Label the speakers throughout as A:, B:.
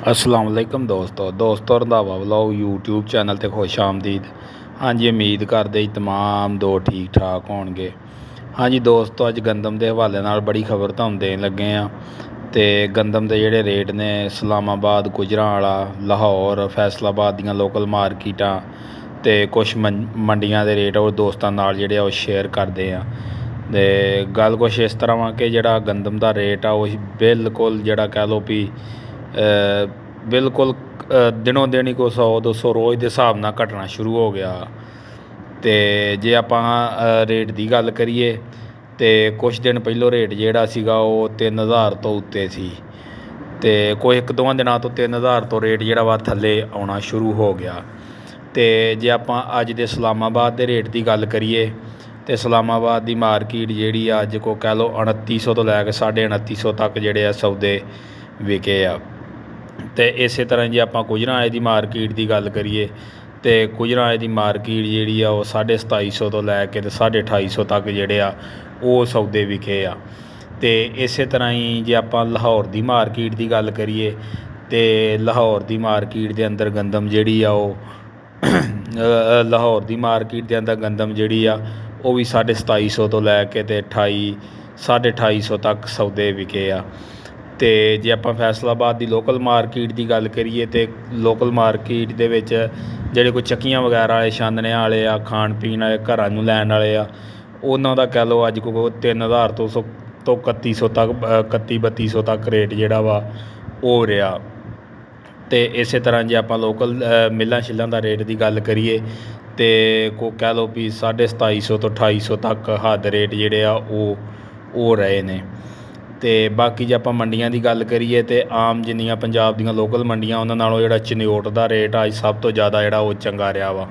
A: अस्सलाम वालेकुम दोस्तों रंधावा व्लॉग यूट्यूब चैनल ते खुश आमदीद। हाँ जी, उम्मीद करते जी तमाम दो ठीक ठाक होणगे। हाँ जी दोस्तों, अज गंदम के हवाले नाल बड़ी खबर तुहानूं देन लगे हाँ। तो गंदम के जिहड़े रेट ने इस्लामाबाद, गुजरांवाला, लाहौर, फैसलाबाद दीयां लोकल मार्किटां ते कुछ मंडियां दे रेट वो दोस्तां नाल जिहड़े वो शेयर करते हैं। तो गल कुछ इस तरह वा कि जिहड़ा गंदम का रेट आ वो बिल्कुल जिहड़ा कह लो भी बिल्कुल दिनों दिन ही कोई 100-200 रोज़ के हिसाब नाल घटना शुरू हो गया। तो जे आपां रेट की गल करिए तो कुछ दिन पहलों रेट जिहड़ा सीगा वो 3000 तो उत्ते सी। तो कोई 1-2 दिनों तो 3000 तो रेट जिहड़ा वा थल्ले आउणा शुरू हो गया। तो जे आपां अज दे इस्लामाबाद के रेट की गल करिए तो इस्लामाबाद की मार्किट जिहड़ी अज को कह लो 2900 तो लैके 2950 तक जिहड़े सौदे विके आ। तो इस तरह जे आपां गुजरांवाले की मार्किट की गल करिए तो गुजरांवाले की मार्किट जिहड़ी आ वो 2750 तो लैके ते 2850 तक जिहड़े आ वो सौदे विके आ। तो इस तरह ही जे आपां लाहौर की मार्किट की गल करिए तो लाहौर की मार्किट के अंदर गंदम जिहड़ी आ वो लाहौर की मार्किट के अंदर गंदम जिहड़ी आ वो भी 2750 तो लैके ते 2850 तक सौदे विके आ। तो जे आपां फैसलाबाद की लोकल मार्किट की गल करिए तो लोकल मार्किट दे विच जिहड़े कोई चक्कियां वगैरा वाले छानने वाले आ, खाण पीण वाले, घरां नूं लैण वाले आ, उन्हां दा कह लो अज को 3000 तो 3100 तक 31-3200 तक रेट जिहड़ा वा हो रहा। तो इस तरह जे आपां लोकल मिल्लां शिल्लां दा रेट की गल करिए तो को कह लो भी 2750 तो 2800 तक हद रेट जिहड़े आ वो रहे ने। तो बाकी जे आपां मंडियां की गल करिए तो आम जिन्नियां पंजाब दीयां लोकल मंडियां उन्हां नालों जिहड़ा चनोट का रेट आ सब तो ज़्यादा जिहड़ा वो चंगा रहा वा।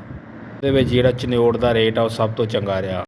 A: ਉਹਦੇ ਵਿੱਚ ਜਿਹੜਾ ਚਨਿਓਟ ਦਾ ਰੇਟ ਆ ਉਹ ਸਭ ਤੋਂ ਚੰਗਾ ਰਿਹਾ।